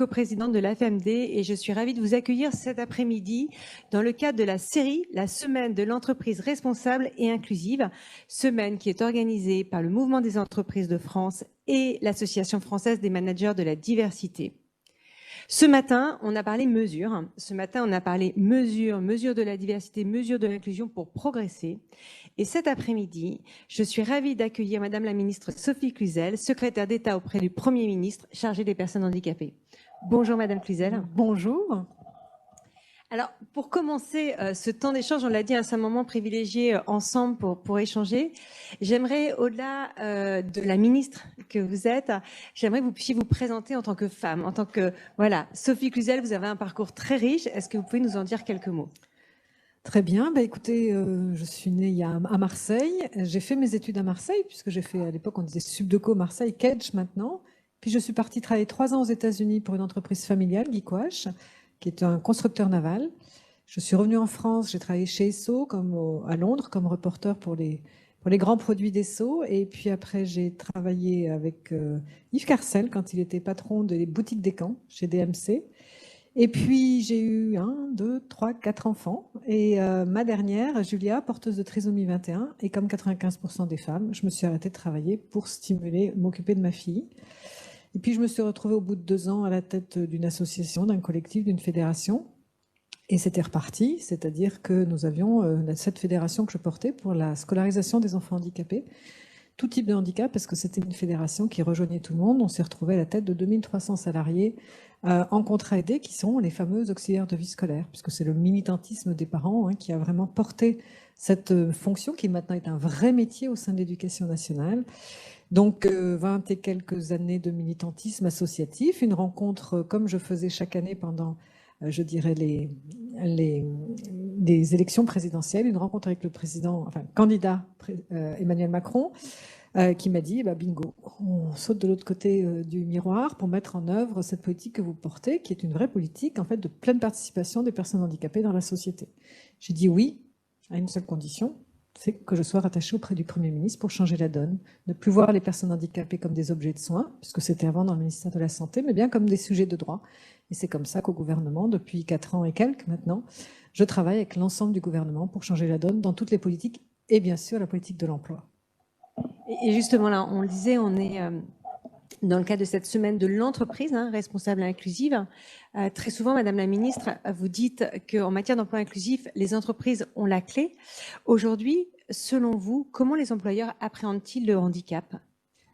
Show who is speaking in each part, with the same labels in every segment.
Speaker 1: coprésidente de l'AFMD et je suis ravie de vous accueillir cet après-midi dans le cadre de la série La Semaine de l'entreprise responsable et inclusive, semaine qui est organisée par le Mouvement des entreprises de France et l'Association française des managers de la diversité. Ce matin, on a parlé mesures. Ce matin, on a parlé mesures de la diversité, mesures de l'inclusion pour progresser. Et cet après-midi, je suis ravie d'accueillir Madame la ministre Sophie Cluzel, secrétaire d'État auprès du Premier ministre chargée des personnes handicapées. Bonjour Madame Cluzel.
Speaker 2: Bonjour.
Speaker 1: Alors, pour commencer ce temps d'échange, on l'a dit, c'est un moment privilégié ensemble pour échanger. J'aimerais, au-delà de la ministre que vous êtes, j'aimerais que vous puissiez vous présenter en tant que femme, en tant que, voilà, Sophie Cluzel, vous avez un parcours très riche. Est-ce que vous pouvez nous en dire quelques mots ?
Speaker 2: Très bien. Écoutez, je suis née à Marseille. J'ai fait mes études à Marseille, puisque j'ai fait, à l'époque, on disait Subdeco Marseille, Kedge maintenant. Puis je suis partie travailler 3 ans aux États-Unis pour une entreprise familiale, Geekwash, qui est un constructeur naval. Je suis revenue en France, j'ai travaillé chez Esso, à Londres, comme reporter pour les grands produits d'Esso. Et puis après, j'ai travaillé avec Yves Carcel, quand il était patron des boutiques des camps, chez DMC. Et puis, j'ai eu 1, 2, 3, 4 enfants. Et ma dernière, Julia, porteuse de trisomie 21, et comme 95% des femmes, je me suis arrêtée de travailler pour m'occuper de ma fille. Et puis, je me suis retrouvée au bout de 2 ans à la tête d'une association, d'un collectif, d'une fédération. Et c'était reparti, c'est-à-dire que nous avions cette fédération que je portais pour la scolarisation des enfants handicapés, tout type de handicap, parce que c'était une fédération qui rejoignait tout le monde. On s'est retrouvé à la tête de 2300 salariés en contrat aidé, qui sont les fameux auxiliaires de vie scolaire, puisque c'est le militantisme des parents qui a vraiment porté cette fonction, qui maintenant est un vrai métier au sein de l'éducation nationale. Donc, 20 et quelques années de militantisme associatif, une rencontre comme je faisais chaque année pendant, je dirais, les élections présidentielles, une rencontre avec le candidat Emmanuel Macron, qui m'a dit, bingo, on saute de l'autre côté du miroir pour mettre en œuvre cette politique que vous portez, qui est une vraie politique, en fait, de pleine participation des personnes handicapées dans la société. J'ai dit oui, à une seule condition, c'est que je sois rattachée auprès du Premier ministre pour changer la donne, ne plus voir les personnes handicapées comme des objets de soins, puisque c'était avant dans le ministère de la Santé, mais bien comme des sujets de droit. Et c'est comme ça qu'au gouvernement, depuis 4 ans et quelques maintenant, je travaille avec l'ensemble du gouvernement pour changer la donne dans toutes les politiques, et bien sûr la politique de l'emploi.
Speaker 1: Et justement, là, on le disait, on est dans le cadre de cette semaine de l'entreprise responsable et inclusive. Très souvent, Madame la Ministre, vous dites qu'en matière d'emploi inclusif, les entreprises ont la clé. Aujourd'hui, selon vous, comment les employeurs appréhendent-ils le handicap ?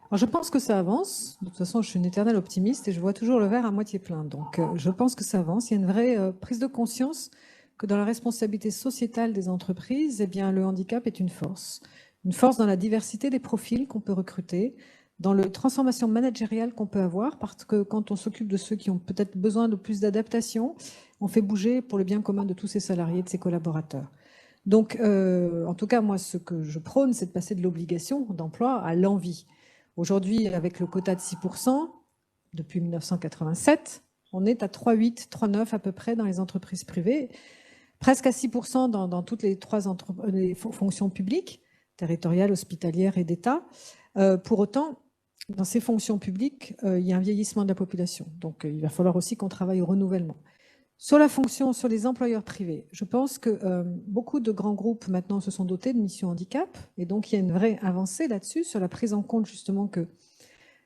Speaker 2: Alors, je pense que ça avance. De toute façon, je suis une éternelle optimiste et je vois toujours le verre à moitié plein. Donc, je pense que ça avance. Il y a une vraie prise de conscience que dans la responsabilité sociétale des entreprises, eh bien, le handicap est une force. Une force dans la diversité des profils qu'on peut recruter, dans la transformation managériale qu'on peut avoir, parce que quand on s'occupe de ceux qui ont peut-être besoin de plus d'adaptation, on fait bouger pour le bien commun de tous ses salariés, de ses collaborateurs. Donc, en tout cas, moi, ce que je prône, c'est de passer de l'obligation d'emploi à l'envie. Aujourd'hui, avec le quota de 6%, depuis 1987, on est à 3,8, 3,9 à peu près dans les entreprises privées, presque à 6% dans toutes les les fonctions publiques, territoriales, hospitalières et d'État. Pour autant, dans ces fonctions publiques, il y a un vieillissement de la population. Donc, il va falloir aussi qu'on travaille au renouvellement. Sur les employeurs privés, je pense que beaucoup de grands groupes maintenant se sont dotés de missions handicap, et donc il y a une vraie avancée là-dessus, sur la prise en compte justement que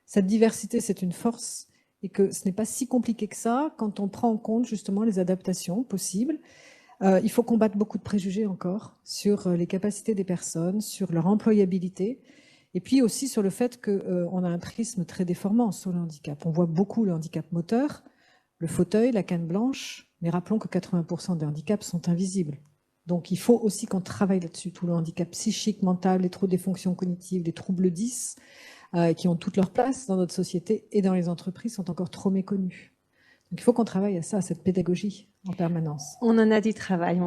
Speaker 2: cette diversité, c'est une force, et que ce n'est pas si compliqué que ça quand on prend en compte justement les adaptations possibles. Il faut combattre beaucoup de préjugés encore sur les capacités des personnes, sur leur employabilité, et puis aussi sur le fait qu'on a un prisme très déformant sur le handicap. On voit beaucoup le handicap moteur, le fauteuil, la canne blanche, mais rappelons que 80% des handicaps sont invisibles. Donc il faut aussi qu'on travaille là-dessus, tout le handicap psychique, mental, les troubles des fonctions cognitives, les troubles 10, qui ont toute leur place dans notre société et dans les entreprises, sont encore trop méconnus. Donc il faut qu'on travaille à ça, à cette pédagogie en permanence.
Speaker 1: On en a du travail,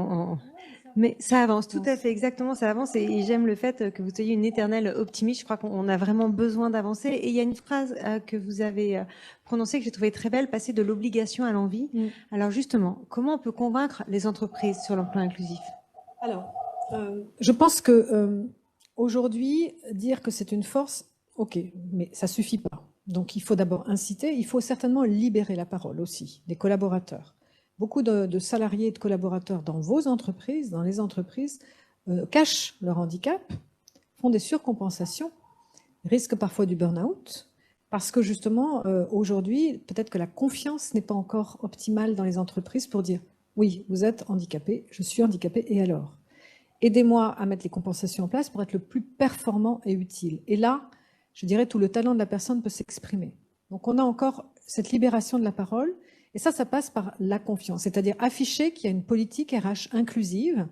Speaker 1: mais ça avance, tout à fait, exactement, ça avance. Et j'aime le fait que vous soyez une éternelle optimiste. Je crois qu'on a vraiment besoin d'avancer. Et il y a une phrase que vous avez prononcée que j'ai trouvée très belle, passer de l'obligation à l'envie. Alors justement, comment on peut convaincre les entreprises sur l'emploi inclusif ?
Speaker 2: Alors, je pense que aujourd'hui, dire que c'est une force, ok, mais ça suffit pas. Donc, il faut d'abord inciter, il faut certainement libérer la parole aussi des collaborateurs. Beaucoup de salariés et de collaborateurs dans vos entreprises, dans les entreprises, cachent leur handicap, font des surcompensations, risquent parfois du burn-out, parce que justement, aujourd'hui, peut-être que la confiance n'est pas encore optimale dans les entreprises pour dire « oui, vous êtes handicapé, je suis handicapé, et alors ?» Aidez-moi à mettre les compensations en place pour être le plus performant et utile. Et là, je dirais, tout le talent de la personne peut s'exprimer. Donc, on a encore cette libération de la parole. Et ça passe par la confiance, c'est-à-dire afficher qu'il y a une politique RH inclusive,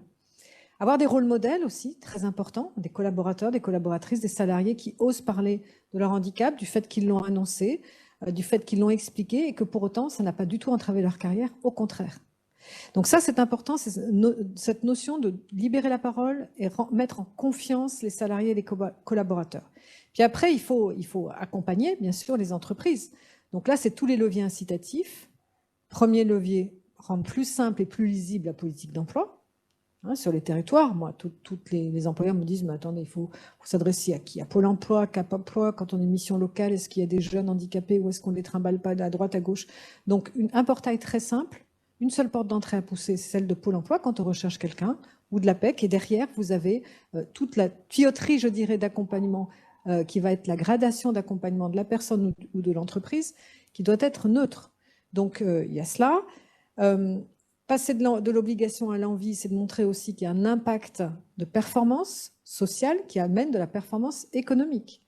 Speaker 2: avoir des rôles modèles aussi, très importants, des collaborateurs, des collaboratrices, des salariés qui osent parler de leur handicap, du fait qu'ils l'ont annoncé, du fait qu'ils l'ont expliqué, et que pour autant, ça n'a pas du tout entravé leur carrière, au contraire. Donc ça, c'est important, c'est cette notion de libérer la parole et mettre en confiance les salariés et les collaborateurs. Puis après, il faut accompagner, bien sûr, les entreprises. Donc là, c'est tous les leviers incitatifs. Premier levier, rendre plus simple et plus lisible la politique d'emploi. Sur les territoires, moi, tous les employeurs me disent, mais attendez, il faut s'adresser à qui? À Pôle emploi, Cap emploi, quand on est mission locale, est-ce qu'il y a des jeunes handicapés ou est-ce qu'on ne les trimballe pas à droite, à gauche? Donc, un portail très simple, une seule porte d'entrée à pousser, c'est celle de Pôle emploi quand on recherche quelqu'un, ou de l'APEC, et derrière, vous avez toute la tuyauterie, je dirais, d'accompagnement, qui va être la gradation d'accompagnement de la personne ou de l'entreprise, qui doit être neutre. Donc, il y a cela. Passer de l'obligation à l'envie, c'est de montrer aussi qu'il y a un impact de performance sociale qui amène de la performance économique.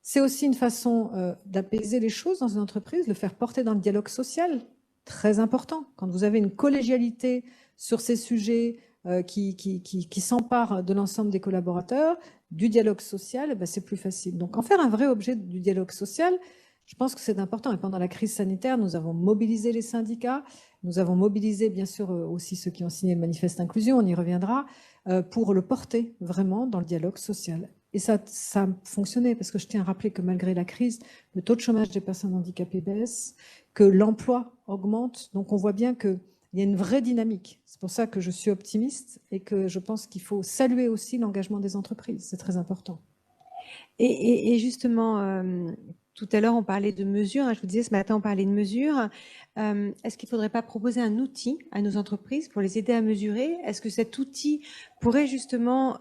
Speaker 2: C'est aussi une façon d'apaiser les choses dans une entreprise, le faire porter dans le dialogue social, très important. Quand vous avez une collégialité sur ces sujets qui s'emparent de l'ensemble des collaborateurs, du dialogue social, ben c'est plus facile. Donc en faire un vrai objet du dialogue social, je pense que c'est important. Et pendant la crise sanitaire, nous avons mobilisé les syndicats, nous avons mobilisé bien sûr aussi ceux qui ont signé le manifeste inclusion, on y reviendra, pour le porter vraiment dans le dialogue social. Et ça a fonctionné, parce que je tiens à rappeler que malgré la crise, le taux de chômage des personnes handicapées baisse, que l'emploi augmente. Donc on voit bien qu'il y a une vraie dynamique. C'est pour ça que je suis optimiste et que je pense qu'il faut saluer aussi l'engagement des entreprises. C'est très important.
Speaker 1: Et justement, tout à l'heure, on parlait de mesures. Je vous disais, ce matin, on parlait de mesures. Est-ce qu'il ne faudrait pas proposer un outil à nos entreprises pour les aider à mesurer? Est-ce que cet outil pourrait justement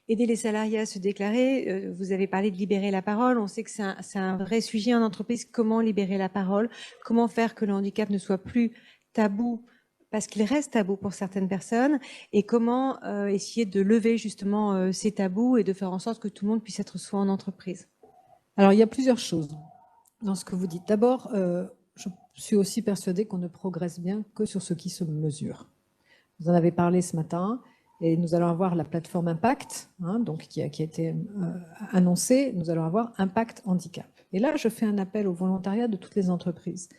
Speaker 1: aider les salariés à se déclarer? Vous avez parlé de libérer la parole. On sait que c'est un vrai sujet en entreprise. Comment libérer la parole? Comment faire que le handicap ne soit plus tabou, parce qu'il reste tabou pour certaines personnes, et comment essayer de lever justement ces tabous et de faire en sorte que tout le monde puisse être soi en entreprise?
Speaker 2: Alors, il y a plusieurs choses dans ce que vous dites. D'abord, je suis aussi persuadée qu'on ne progresse bien que sur ce qui se mesure. Vous en avez parlé ce matin, et nous allons avoir la plateforme Impact, donc qui a été annoncée. Nous allons avoir Impact Handicap. Et là, je fais un appel au volontariat de toutes les entreprises.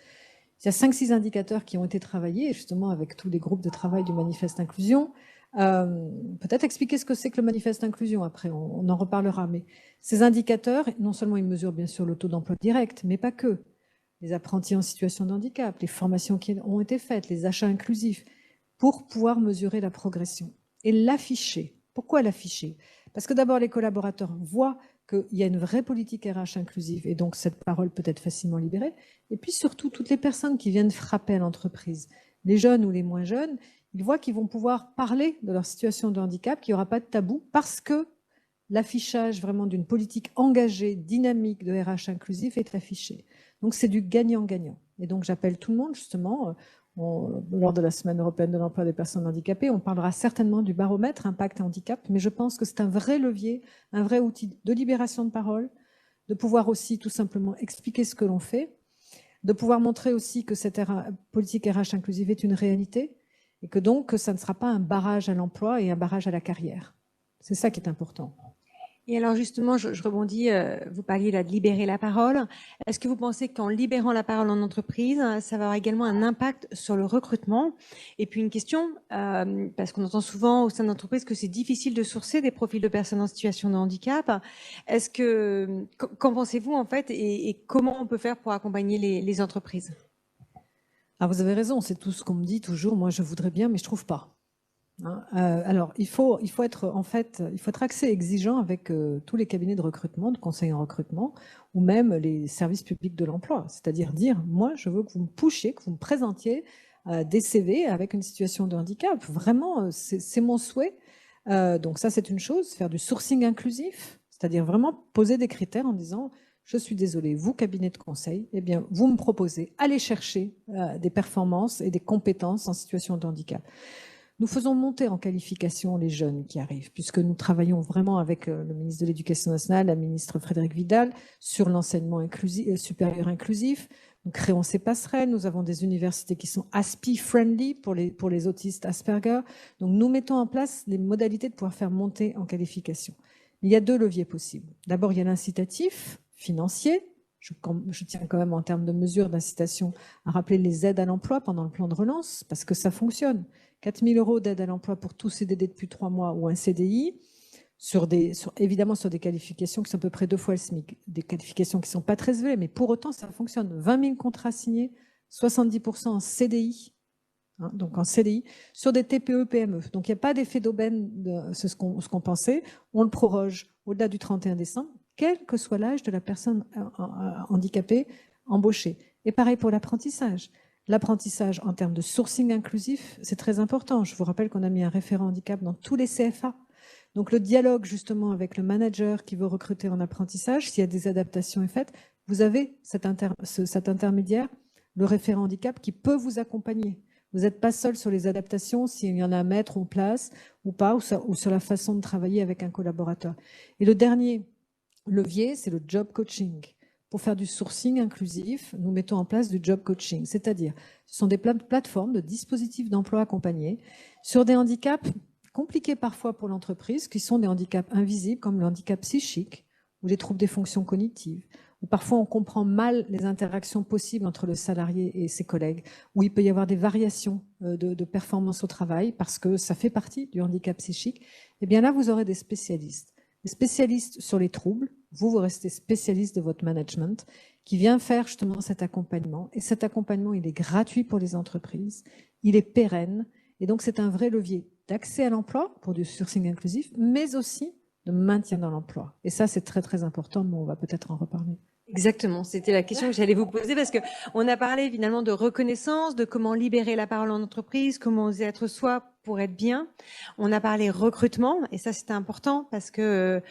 Speaker 2: Il y a 5-6 indicateurs qui ont été travaillés, justement avec tous les groupes de travail du manifeste inclusion. Peut-être expliquer ce que c'est que le manifeste inclusion, après on en reparlera, mais ces indicateurs, non seulement ils mesurent bien sûr le taux d'emploi direct, mais pas que. Les apprentis en situation de handicap, les formations qui ont été faites, les achats inclusifs, pour pouvoir mesurer la progression. Et l'afficher. Pourquoi l'afficher? Parce que d'abord, les collaborateurs voient qu'il y a une vraie politique RH inclusive, et donc cette parole peut être facilement libérée. Et puis surtout, toutes les personnes qui viennent frapper à l'entreprise, les jeunes ou les moins jeunes, ils voient qu'ils vont pouvoir parler de leur situation de handicap, qu'il n'y aura pas de tabou, parce que l'affichage vraiment d'une politique engagée, dynamique de RH inclusif est affiché. Donc c'est du gagnant-gagnant. Et donc j'appelle tout le monde justement, lors de la Semaine européenne de l'emploi des personnes handicapées, on parlera certainement du baromètre Impact Handicap, mais je pense que c'est un vrai levier, un vrai outil de libération de parole, de pouvoir aussi tout simplement expliquer ce que l'on fait, de pouvoir montrer aussi que cette politique RH inclusive est une réalité, et que donc ça ne sera pas un barrage à l'emploi et un barrage à la carrière. C'est ça qui est important.
Speaker 1: Et alors justement, je rebondis, vous parliez là de libérer la parole. Est-ce que vous pensez qu'en libérant la parole en entreprise, ça va avoir également un impact sur le recrutement? Et puis une question, parce qu'on entend souvent au sein d'entreprises que c'est difficile de sourcer des profils de personnes en situation de handicap. Qu'en pensez-vous en fait, et comment on peut faire pour accompagner les entreprises?
Speaker 2: Ah, vous avez raison, c'est tout ce qu'on me dit toujours. Moi, je voudrais bien, mais je ne trouve pas. hein. Alors, il faut être, en fait, il faut être assez exigeant avec tous les cabinets de recrutement, de conseil en recrutement, ou même les services publics de l'emploi. C'est-à-dire dire, moi, je veux que vous me pushiez, que vous me présentiez des CV avec une situation de handicap. Vraiment, c'est mon souhait. Donc ça, c'est une chose. Faire du sourcing inclusif, c'est-à-dire vraiment poser des critères en disant, je suis désolée, vous, cabinet de conseil, eh bien, vous me proposez, allez chercher des performances et des compétences en situation de handicap. Nous faisons monter en qualification les jeunes qui arrivent, puisque nous travaillons vraiment avec le ministre de l'Éducation nationale, la ministre Frédérique Vidal, sur l'enseignement supérieur inclusif. Nous créons ces passerelles, nous avons des universités qui sont ASPI-friendly pour les autistes Asperger. Donc nous mettons en place les modalités de pouvoir faire monter en qualification. Il y a 2 leviers possibles. D'abord, il y a l'incitatif financier. Je tiens quand même en termes de mesures d'incitation à rappeler les aides à l'emploi pendant le plan de relance, parce que ça fonctionne. 4 000 € d'aide à l'emploi pour tout CDD depuis 3 mois ou un CDI, évidemment sur des qualifications qui sont à peu près 2 fois le SMIC, des qualifications qui ne sont pas très élevées, mais pour autant ça fonctionne. 20 000 contrats signés, 70% en CDI, hein, donc en CDI, sur des TPE, PME. Donc il n'y a pas d'effet d'aubaine, c'est ce qu'on pensait. On le proroge au-delà du 31 décembre, quel que soit l'âge de la personne handicapée embauchée. Et pareil pour l'apprentissage. L'apprentissage en termes de sourcing inclusif, c'est très important. Je vous rappelle qu'on a mis un référent handicap dans tous les CFA. Donc le dialogue justement avec le manager qui veut recruter en apprentissage, s'il y a des adaptations faites, vous avez cet intermédiaire, le référent handicap, qui peut vous accompagner. Vous n'êtes pas seul sur les adaptations, s'il y en a à mettre en place ou pas, ou sur la façon de travailler avec un collaborateur. Et le dernier levier, c'est le job coaching. Pour faire du sourcing inclusif, nous mettons en place du job coaching, c'est-à-dire ce sont des plateformes de dispositifs d'emploi accompagnés sur des handicaps compliqués parfois pour l'entreprise, qui sont des handicaps invisibles comme le handicap psychique ou les troubles des fonctions cognitives, où parfois on comprend mal les interactions possibles entre le salarié et ses collègues, où il peut y avoir des variations de performance au travail parce que ça fait partie du handicap psychique. Et bien là, vous aurez des spécialistes sur les troubles. Vous restez spécialiste de votre management qui vient faire justement cet accompagnement. Et cet accompagnement, il est gratuit pour les entreprises, il est pérenne. Et donc, c'est un vrai levier d'accès à l'emploi pour du sourcing inclusif, mais aussi de maintien dans l'emploi. Et ça, c'est très, très important, mais on va peut-être en reparler.
Speaker 1: Exactement, c'était la question que j'allais vous poser parce que on a parlé finalement de reconnaissance, de comment libérer la parole en entreprise, comment oser être soi pour être bien. On a parlé recrutement et ça c'était important parce que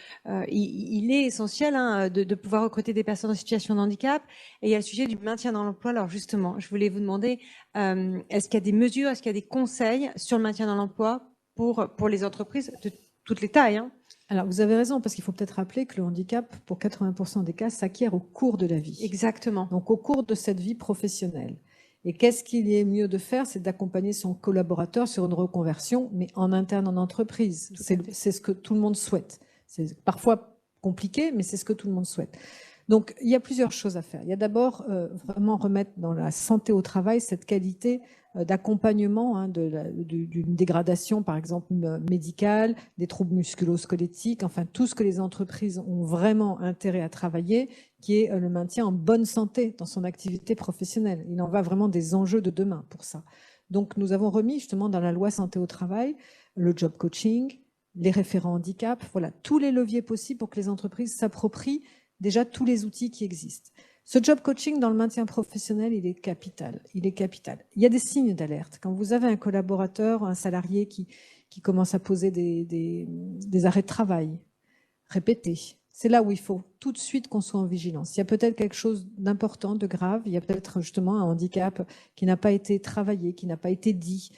Speaker 1: il est essentiel de pouvoir recruter des personnes en situation de handicap. Et il y a le sujet du maintien dans l'emploi. Alors justement, je voulais vous demander est-ce qu'il y a des mesures, est-ce qu'il y a des conseils sur le maintien dans l'emploi pour les entreprises de toutes les tailles, hein?
Speaker 2: Alors, vous avez raison, parce qu'il faut peut-être rappeler que le handicap, pour 80% des cas, s'acquiert au cours de la vie.
Speaker 1: Exactement.
Speaker 2: Donc, au cours de cette vie professionnelle. Et qu'est-ce qu'il est mieux de faire? C'est d'accompagner son collaborateur sur une reconversion, mais en interne en entreprise. C'est ce que tout le monde souhaite. C'est parfois compliqué, mais c'est ce que tout le monde souhaite. Donc, il y a plusieurs choses à faire. Il y a d'abord vraiment remettre dans la santé au travail cette qualité d'accompagnement d'une dégradation, par exemple, médicale, des troubles musculo-squelettiques, enfin, tout ce que les entreprises ont vraiment intérêt à travailler, qui est le maintien en bonne santé dans son activité professionnelle. Il en va vraiment des enjeux de demain pour ça. Donc, nous avons remis justement dans la loi santé au travail le job coaching, les référents handicap, voilà, tous les leviers possibles pour que les entreprises s'approprient déjà tous les outils qui existent. Ce job coaching dans le maintien professionnel, il est capital. Il est capital. Il y a des signes d'alerte. Quand vous avez un collaborateur, un salarié qui commence à poser des arrêts de travail répétés, c'est là où il faut tout de suite qu'on soit en vigilance. Il y a peut-être quelque chose d'important, de grave. Il y a peut-être justement un handicap qui n'a pas été travaillé, qui n'a pas été dit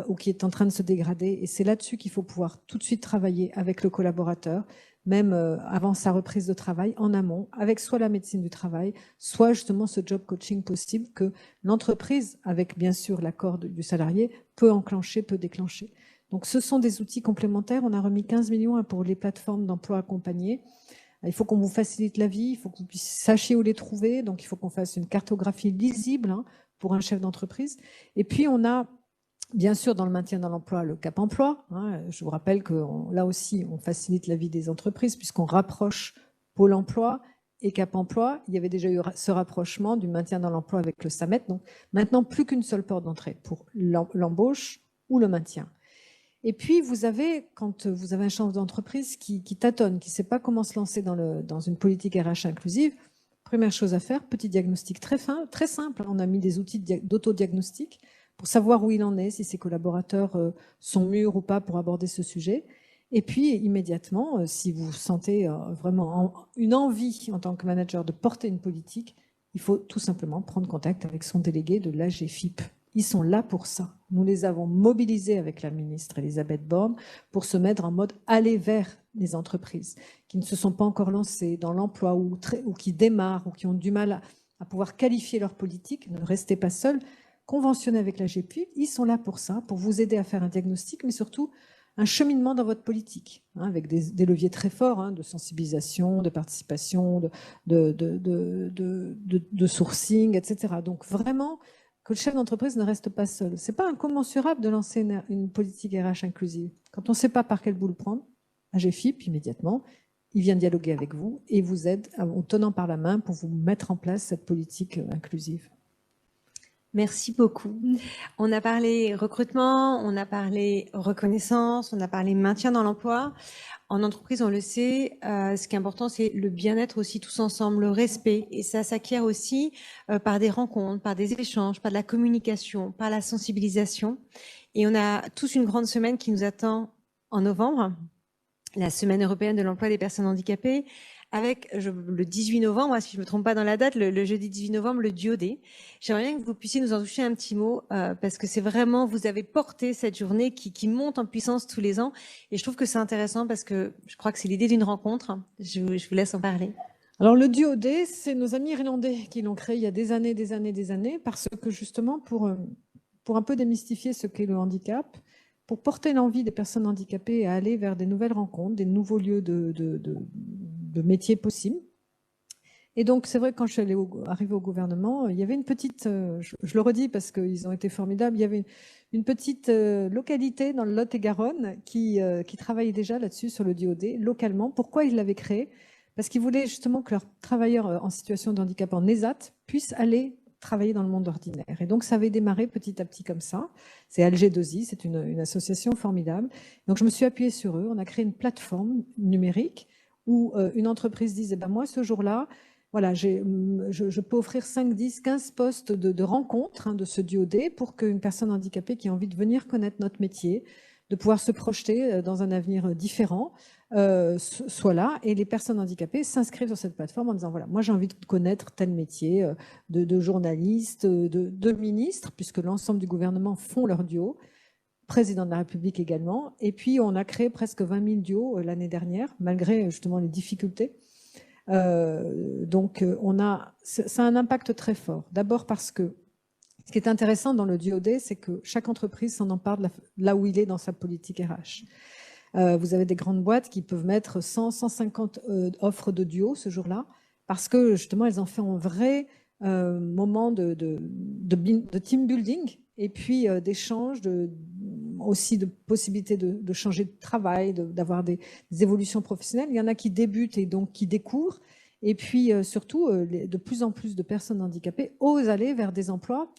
Speaker 2: ou qui est en train de se dégrader. Et c'est là-dessus qu'il faut pouvoir tout de suite travailler avec le collaborateur, même avant sa reprise de travail, en amont, avec soit la médecine du travail, soit justement ce job coaching possible que l'entreprise, avec bien sûr l'accord du salarié, peut enclencher, peut déclencher. Donc ce sont des outils complémentaires. On a remis 15 millions pour les plateformes d'emploi accompagnées. Il faut qu'on vous facilite la vie, il faut que vous sachiez où les trouver. Donc il faut qu'on fasse une cartographie lisible pour un chef d'entreprise. Et puis on a bien sûr, dans le maintien dans l'emploi, le Cap Emploi. Je vous rappelle que là aussi, on facilite la vie des entreprises puisqu'on rapproche Pôle Emploi et Cap Emploi. Il y avait déjà eu ce rapprochement du maintien dans l'emploi avec le SAMET. Donc maintenant, plus qu'une seule porte d'entrée pour l'embauche ou le maintien. Et puis, quand vous avez un chef d'entreprise qui tâtonne, qui ne sait pas comment se lancer dans une politique RH inclusive, première chose à faire, petit diagnostic très simple. On a mis des outils d'autodiagnostic pour savoir où il en est, si ses collaborateurs sont mûrs ou pas pour aborder ce sujet. Et puis, immédiatement, si vous sentez vraiment une envie en tant que manager de porter une politique, il faut tout simplement prendre contact avec son délégué de l'AGFIP. Ils sont là pour ça. Nous les avons mobilisés avec la ministre Elisabeth Borne pour se mettre en mode aller vers les entreprises qui ne se sont pas encore lancées dans l'emploi ou qui démarrent ou qui ont du mal à pouvoir qualifier leur politique. Ne restez pas seuls. Conventionnez avec la GFIP. Ils sont là pour ça, pour vous aider à faire un diagnostic, mais surtout un cheminement dans votre politique, avec des leviers très forts de sensibilisation, de participation, de sourcing, etc. Donc vraiment, que le chef d'entreprise ne reste pas seul. Ce n'est pas incommensurable de lancer une politique RH inclusive. Quand on ne sait pas par quel bout le prendre, AGFIP, immédiatement, il vient dialoguer avec vous et vous aide en tenant par la main pour vous mettre en place cette politique inclusive.
Speaker 1: Merci beaucoup. On a parlé recrutement, on a parlé reconnaissance, on a parlé maintien dans l'emploi. En entreprise, on le sait, ce qui est important, c'est le bien-être aussi tous ensemble, le respect. Et ça s'acquiert aussi par des rencontres, par des échanges, par de la communication, par la sensibilisation. Et on a tous une grande semaine qui nous attend en novembre, la Semaine européenne de l'emploi des personnes handicapées, avec le 18 novembre, si je ne me trompe pas dans la date, le jeudi 18 novembre, le Duo Day. J'aimerais bien que vous puissiez nous en toucher un petit mot, parce que c'est vraiment, vous avez porté cette journée qui monte en puissance tous les ans. Et je trouve que c'est intéressant parce que je crois que c'est l'idée d'une rencontre. Je vous laisse en parler.
Speaker 2: Alors le Duo Day, c'est nos amis irlandais qui l'ont créé il y a des années, parce que justement, pour un peu démystifier ce qu'est le handicap, pour porter l'envie des personnes handicapées à aller vers des nouvelles rencontres, des nouveaux lieux de métiers possibles. Et donc, c'est vrai que quand je suis arrivée au gouvernement, il y avait une petite, je le redis parce qu'ils ont été formidables, il y avait une petite localité dans le Lot-et-Garonne qui travaillait déjà là-dessus, sur le DOD, localement. Pourquoi ils l'avaient créé? Parce qu'ils voulaient justement que leurs travailleurs en situation de handicap en ESAT puissent aller travailler dans le monde ordinaire. Et donc, ça avait démarré petit à petit comme ça. C'est Alger2I, c'est une association formidable. Donc, je me suis appuyée sur eux. On a créé une plateforme numérique où une entreprise disait, moi, ce jour-là, voilà, je peux offrir 5, 10, 15 postes de rencontres de ce DOD pour qu'une personne handicapée qui a envie de venir connaître notre métier, de pouvoir se projeter dans un avenir différent, soit là. Et les personnes handicapées s'inscrivent sur cette plateforme en disant, voilà, moi j'ai envie de connaître tel métier de journaliste, de ministre, puisque l'ensemble du gouvernement font leur duo, président de la République également. Et puis on a créé presque 20 000 duos l'année dernière, malgré justement les difficultés. Donc, ça a un impact très fort. D'abord parce que ce qui est intéressant dans le DOD, c'est que chaque entreprise s'en empare là où il est dans sa politique RH. Vous avez des grandes boîtes qui peuvent mettre 100, 150 offres de duo ce jour-là, parce que justement, elles en font un vrai moment de team building et puis d'échange, aussi de possibilité de changer de travail, d'avoir des évolutions professionnelles. Il y en a qui débutent et donc qui découvrent. Et puis surtout, de plus en plus de personnes handicapées osent aller vers des emplois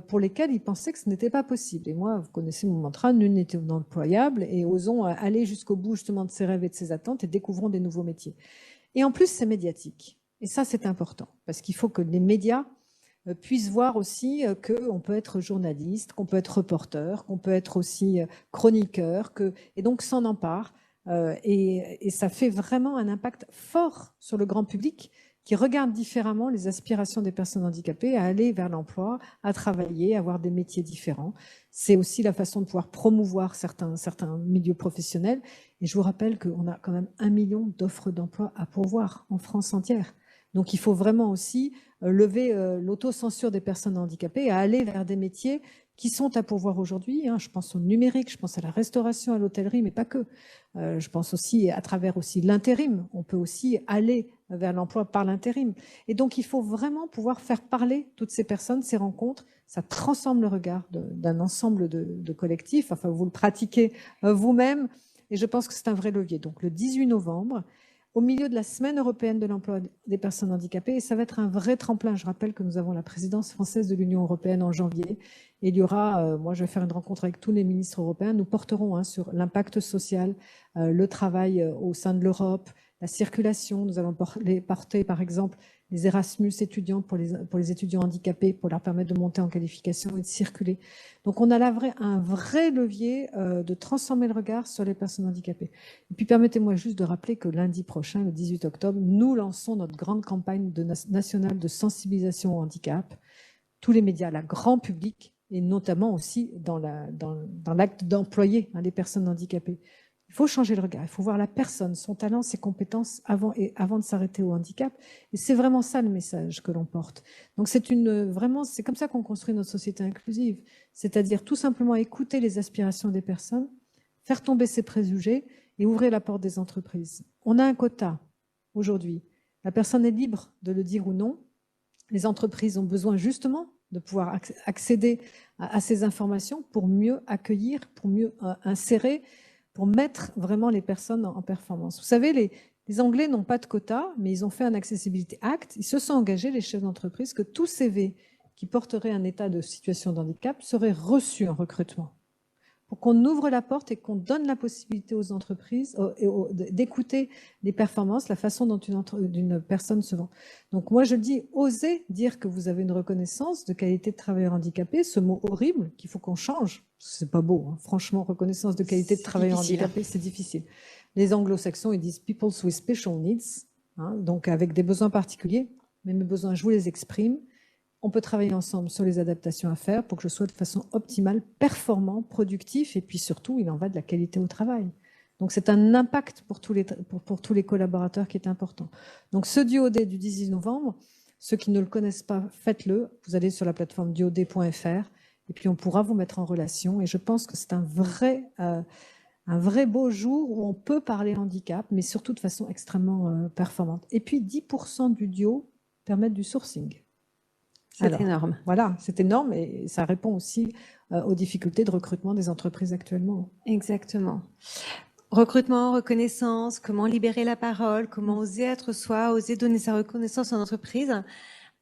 Speaker 2: pour lesquels ils pensaient que ce n'était pas possible. Et moi, vous connaissez mon mantra, nul n'était employable, et osons aller jusqu'au bout justement de ses rêves et de ses attentes et découvrons des nouveaux métiers. Et en plus, c'est médiatique. Et ça, c'est important, parce qu'il faut que les médias puissent voir aussi qu'on peut être journaliste, qu'on peut être reporter, qu'on peut être aussi chroniqueur, et donc s'en empare. Et ça fait vraiment un impact fort sur le grand public qui regarde différemment les aspirations des personnes handicapées à aller vers l'emploi, à travailler, à avoir des métiers différents. C'est aussi la façon de pouvoir promouvoir certains milieux professionnels. Et je vous rappelle qu'on a quand même 1 million d'offres d'emploi à pourvoir en France entière. Donc il faut vraiment aussi lever l'autocensure des personnes handicapées et aller vers des métiers qui sont à pourvoir aujourd'hui. Je pense au numérique, je pense à la restauration, à l'hôtellerie, mais pas que. Je pense aussi à travers aussi l'intérim. On peut aussi aller vers l'emploi par l'intérim. Et donc, il faut vraiment pouvoir faire parler toutes ces personnes, ces rencontres. Ça transforme le regard d'un ensemble de collectifs. Enfin, vous le pratiquez vous-même. Et je pense que c'est un vrai levier. Donc, le 18 novembre, au milieu de la Semaine européenne de l'emploi des personnes handicapées, et ça va être un vrai tremplin. Je rappelle que nous avons la présidence française de l'Union européenne en janvier, et il y aura, moi je vais faire une rencontre avec tous les ministres européens, nous porterons sur l'impact social, le travail au sein de l'Europe, la circulation. Nous allons porter par exemple les Erasmus étudiants pour les étudiants handicapés, pour leur permettre de monter en qualification et de circuler. Donc on a là un vrai levier de transformer le regard sur les personnes handicapées. Et puis permettez-moi juste de rappeler que lundi prochain, le 18 octobre, nous lançons notre grande campagne nationale de sensibilisation au handicap. Tous les médias, la grand public, et notamment aussi dans l'acte d'employer les personnes handicapées. Il faut changer le regard, il faut voir la personne, son talent, ses compétences avant de s'arrêter au handicap. Et c'est vraiment ça le message que l'on porte. Donc c'est comme ça qu'on construit notre société inclusive, c'est-à-dire tout simplement écouter les aspirations des personnes, faire tomber ses préjugés et ouvrir la porte des entreprises. On a un quota aujourd'hui. La personne est libre de le dire ou non. Les entreprises ont besoin justement de pouvoir accéder à ces informations pour mieux accueillir, pour mieux insérer, pour mettre vraiment les personnes en performance. Vous savez, les Anglais n'ont pas de quota, mais ils ont fait un Accessibility Act. Ils se sont engagés, les chefs d'entreprise, que tout CV qui porterait un état de situation de handicap serait reçu en recrutement. Pour qu'on ouvre la porte et qu'on donne la possibilité aux entreprises d'écouter les performances, la façon dont une personne se vend. Donc moi je dis, osez dire que vous avez une reconnaissance de qualité de travailleur handicapé, ce mot horrible qu'il faut qu'on change. C'est pas beau, hein. Franchement, reconnaissance de qualité de travailleur handicapé, c'est difficile. Les anglo-saxons, ils disent people with special needs, hein, donc avec des besoins particuliers, mais mes besoins, je vous les exprime. On peut travailler ensemble sur les adaptations à faire pour que je sois de façon optimale, performant, productif, et puis surtout, il en va de la qualité au travail. Donc c'est un impact pour tous les collaborateurs qui est important. Donc ce DuoD du 18 novembre, ceux qui ne le connaissent pas, faites-le. Vous allez sur la plateforme duod.fr et puis on pourra vous mettre en relation. Et je pense que c'est un vrai beau jour où on peut parler handicap, mais surtout de façon extrêmement performante. Et puis 10% du Duo permettent du sourcing.
Speaker 1: C'est énorme.
Speaker 2: Voilà, c'est énorme et ça répond aussi aux difficultés de recrutement des entreprises actuellement.
Speaker 1: Exactement. Recrutement, reconnaissance, comment libérer la parole, comment oser être soi, oser donner sa reconnaissance en entreprise.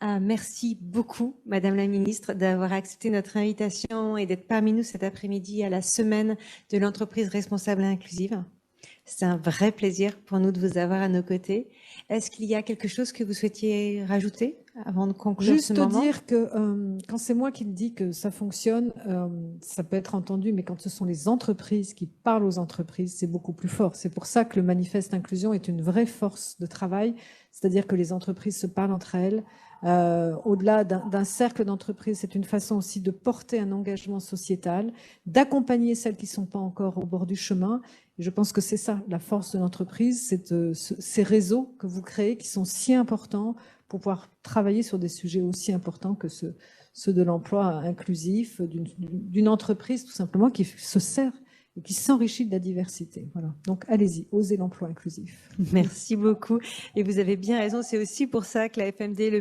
Speaker 1: Merci beaucoup, Madame la Ministre, d'avoir accepté notre invitation et d'être parmi nous cet après-midi à la semaine de l'entreprise responsable et inclusive. C'est un vrai plaisir pour nous de vous avoir à nos côtés. Est-ce qu'il y a quelque chose que vous souhaitiez rajouter avant de conclure ce moment ?
Speaker 2: Juste dire que quand c'est moi qui le dis que ça fonctionne, ça peut être entendu, mais quand ce sont les entreprises qui parlent aux entreprises, c'est beaucoup plus fort. C'est pour ça que le manifeste inclusion est une vraie force de travail, c'est-à-dire que les entreprises se parlent entre elles. Au-delà d'un cercle d'entreprises, c'est une façon aussi de porter un engagement sociétal, d'accompagner celles qui ne sont pas encore au bord du chemin. Et je pense que c'est ça, la force de l'entreprise, c'est ces réseaux que vous créez qui sont si importants pour pouvoir travailler sur des sujets aussi importants que ceux de l'emploi inclusif, d'une entreprise tout simplement qui se sert et qui s'enrichit de la diversité. Voilà. Donc allez-y, osez l'emploi inclusif.
Speaker 1: Merci beaucoup. Et vous avez bien raison, c'est aussi pour ça que la FMD, le